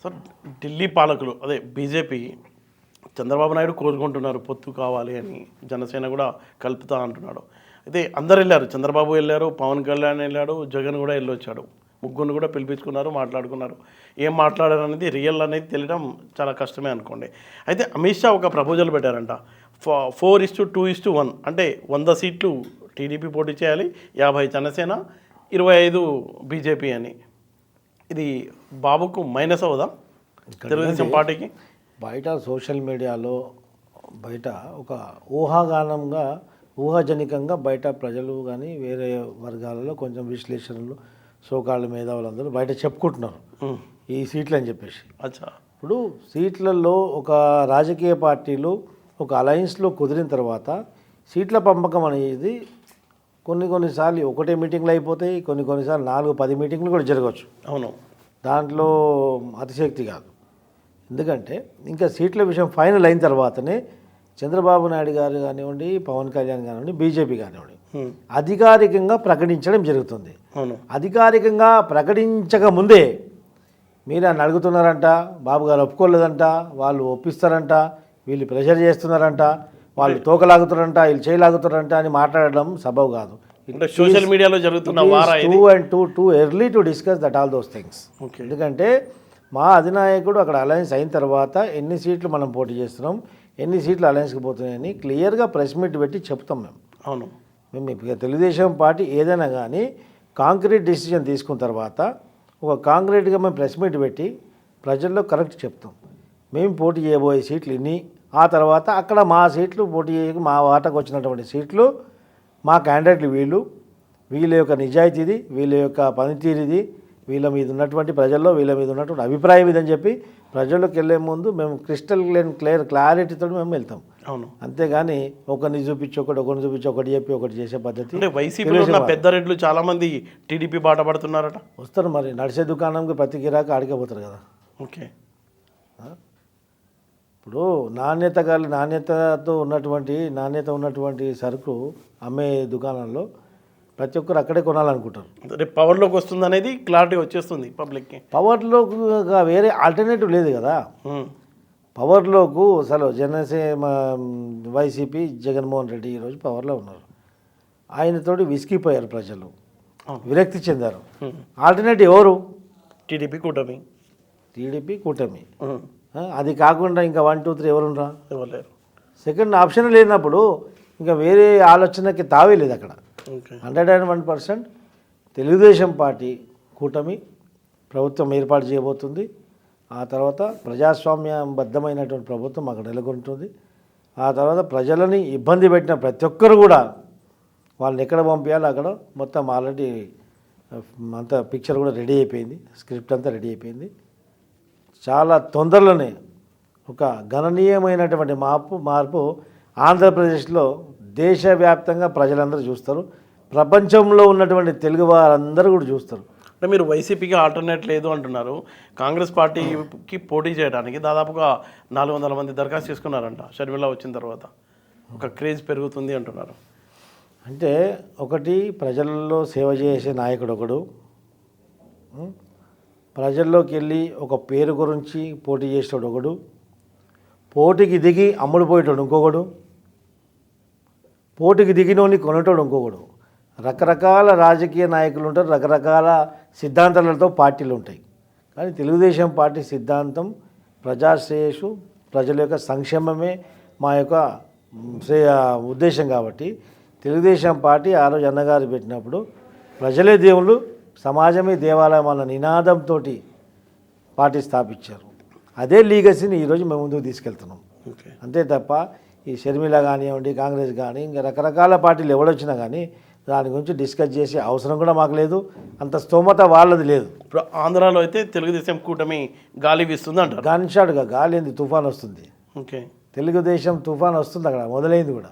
Sir Delhi పాలకులు అదే BJP Chandrababu Naidu కోరుకుంటున్నారు పొత్తు కావాలి అని, జనసేన కూడా కలుపుతా అంటున్నాడు. అయితే అందరు వెళ్ళారు, చంద్రబాబు వెళ్ళారు, పవన్ కళ్యాణ్ వెళ్ళాడు, జగన్ కూడా వెళ్ళొచ్చాడు. ముగ్గురు కూడా పిలిపించుకున్నారు, మాట్లాడుకున్నారు. ఏం మాట్లాడారు అనేది రియల్ అనేది తెలియడం చాలా కష్టమే అనుకోండి. అయితే అమిత్ షా ఒక ప్రపోజల్ పెట్టారంట, 4:2:1 అంటే 100 సీట్లు టీడీపీ పోటీ చేయాలి, 50 జనసేన, 25 బీజేపీ అని. ఇది బాబుకు మైనస్ అవుదా తెలుగుదేశం పార్టీకి? బయట సోషల్ మీడియాలో బయట ఒక ఊహాగానంగా ఊహాజనికంగా బయట ప్రజలు కానీ వేరే వర్గాలలో కొంచెం విశ్లేషణలు సోకాళ్ళ మేధావులందరూ బయట చెప్పుకుంటున్నారు ఈ సీట్లు అని చెప్పేసి. అచ్చా, ఇప్పుడు సీట్లలో ఒక రాజకీయ పార్టీలు ఒక అలయన్స్లో కుదిరిన తర్వాత సీట్ల పంపకం అనేది కొన్నిసార్లు ఒకటే మీటింగ్లు అయిపోతాయి, కొన్నిసార్లు 4-10 మీటింగ్లు కూడా జరగవచ్చు. అవును, దాంట్లో అతిశక్తి కాదు. ఎందుకంటే ఇంకా సీట్ల విషయం ఫైనల్ అయిన తర్వాతనే చంద్రబాబు నాయుడు గారు కానివ్వండి, పవన్ కళ్యాణ్ కానివ్వండి, బీజేపీ కానివ్వండి అధికారికంగా ప్రకటించడం జరుగుతుంది. అధికారికంగా ప్రకటించక ముందే మీరు అని అడుగుతున్నారంట, బాబు గారు ఒప్పుకోలేదంట, వాళ్ళు ఒప్పిస్తారంట, వీళ్ళు ప్రెషర్ చేస్తున్నారంట, వాళ్ళు తోకలాగుతారంట, వీళ్ళు చేయలాగుతారంట అని మాట్లాడడం సబబు కాదు. సోషల్ మీడియాలో జరుగుతున్న too early to discuss that all those things. ఎందుకంటే మా అధినాయకుడు అక్కడ అలయన్స్ అయిన తర్వాత ఎన్ని సీట్లు మనం పోటీ చేస్తున్నాం, ఎన్ని సీట్లు అలయన్స్కి పోతున్నాయని క్లియర్గా ప్రెస్ మీట్ పెట్టి చెప్తాం మేము. అవును, మేము తెలుగుదేశం పార్టీ ఏదైనా కానీ కాంక్రీట్ డెసిషన్ తీసుకున్న తర్వాత ఒక కాంక్రీట్గా మేము ప్రెస్ మీట్ పెట్టి ప్రజల్లో కరెక్ట్ చెప్తాం. మేము పోటీ చేయబోయే సీట్లు ఇన్ని, ఆ తర్వాత అక్కడ మా సీట్లు పోటీ చేయక మా వాటకు వచ్చినటువంటి సీట్లు మా క్యాండిడేట్లు వీళ్ళ యొక్క నిజాయితీది, వీళ్ళ యొక్క పనితీరిది, వీళ్ళ మీద ఉన్నటువంటి ప్రజల్లో వీళ్ళ మీద ఉన్నటువంటి అభిప్రాయం ఇదని చెప్పి ప్రజల్లోకి వెళ్ళే ముందు మేము క్లారిటీతో మేము వెళ్తాం. అవును, అంతేగాని ఒకరిని చూపించి ఒకరిని చూపించి ఒకటి చెప్పి ఒకటి చేసే పద్ధతి. అంటే వైసీపీలో ఉన్న పెద్ద రెడ్లు చాలామంది టీడీపీ బాట పడుతున్నారట. వస్తారు మరి, నడిచే దుకాణంకి ప్రతి గిరాక ఆడిపోతారు కదా. ఓకే, ఇప్పుడు నాణ్యత ఉన్నటువంటి సరుకు అమ్మే దుకాణంలో ప్రతి ఒక్కరు అక్కడే కొనాలనుకుంటారు. రేపు పవర్లోకి వస్తుంది అనేది క్లారిటీ వచ్చేస్తుంది పబ్లిక్కి. పవర్లోకి వేరే ఆల్టర్నేటివ్ లేదు కదా. పవర్లోకి అసలు జనసేన వైసీపీ జగన్మోహన్ రెడ్డి ఈరోజు పవర్లో ఉన్నారు. ఆయనతోటి విసిగిపోయారు ప్రజలు, విరక్తి చెందారు. ఆల్టర్నేటివ్ ఎవరు? టీడీపీ కూటమి. అది కాకుండా ఇంకా 1, 2, 3 ఎవరుండ్రా? ఎవరు లేరు. సెకండ్ ఆప్షన్ లేనప్పుడు ఇంకా వేరే ఆలోచనకి తావే లేదు అక్కడ. 101% తెలుగుదేశం పార్టీ కూటమి ప్రభుత్వం ఏర్పాటు చేయబోతుంది. ఆ తర్వాత ప్రజాస్వామ్యబద్ధమైనటువంటి ప్రభుత్వం అక్కడ నెలకొంటుంది. ఆ తర్వాత ప్రజలని ఇబ్బంది పెట్టిన ప్రతి ఒక్కరు కూడా వాళ్ళని ఎక్కడ పంపించాలో అక్కడ మొత్తం ఆల్రెడీ అంతా పిక్చర్ కూడా రెడీ అయిపోయింది, స్క్రిప్ట్ అంతా రెడీ అయిపోయింది. చాలా తొందరలోనే ఒక గణనీయమైనటువంటి మార్పు ఆంధ్రప్రదేశ్లో దేశవ్యాప్తంగా ప్రజలందరూ చూస్తారు, ప్రపంచంలో ఉన్నటువంటి తెలుగు వారందరూ కూడా చూస్తారు. అంటే మీరు వైసీపీకి ఆల్టర్నేట్ లేదు అంటున్నారు. కాంగ్రెస్ పార్టీకి పోటీ చేయడానికి దాదాపుగా 400 మంది దరఖాస్తు చేసుకున్నారంట షర్మిల వచ్చిన తర్వాత. ఒక క్రేజ్ పెరుగుతుంది అంటున్నారు. అంటే ఒకటి ప్రజల్లో సేవ చేసే నాయకుడు ఒకడు, ప్రజల్లోకి వెళ్ళి ఒక పేరు గురించి పోటీ చేసేవాడు ఒకడు, పోటీకి దిగి అమ్ముడుపోయేటోడు ఇంకొకడు, పోటీకి దిగినోని కొనేటోడు ఇంకొకడు. రకరకాల రాజకీయ నాయకులు ఉంటారు, రకరకాల సిద్ధాంతాలతో పార్టీలు ఉంటాయి. కానీ తెలుగుదేశం పార్టీ సిద్ధాంతం ప్రజాశ్రేయస్సు, ప్రజల యొక్క సంక్షేమమే మా యొక్క ఉద్దేశం. కాబట్టి తెలుగుదేశం పార్టీ ఆ రోజు అన్నగారు పెట్టినప్పుడు ప్రజలే దేవుళ్ళు, సమాజమే దేవాలయం అన్న నినాదంతో పార్టీ స్థాపించారు. అదే లీగసీని ఈరోజు మేము ముందుకు తీసుకెళ్తున్నాం. అంతే తప్ప ఈ షర్మిల కానివ్వండి, కాంగ్రెస్ కానీ ఇంకా రకరకాల పార్టీలు ఎవడొచ్చినా కానీ దాని గురించి డిస్కస్ చేసే అవసరం కూడా మాకు లేదు, అంత స్తోమత వాళ్ళది లేదు. ఇప్పుడు ఆంధ్రాలో అయితే తెలుగుదేశం కూటమి గాలి వీస్తుంది అంటారు. గన్ షాట్గా గాలి ఏంది, తుఫాన్ వస్తుంది. ఓకే, తెలుగుదేశం తుఫాన్ వస్తుంది, అక్కడ మొదలైంది కూడా.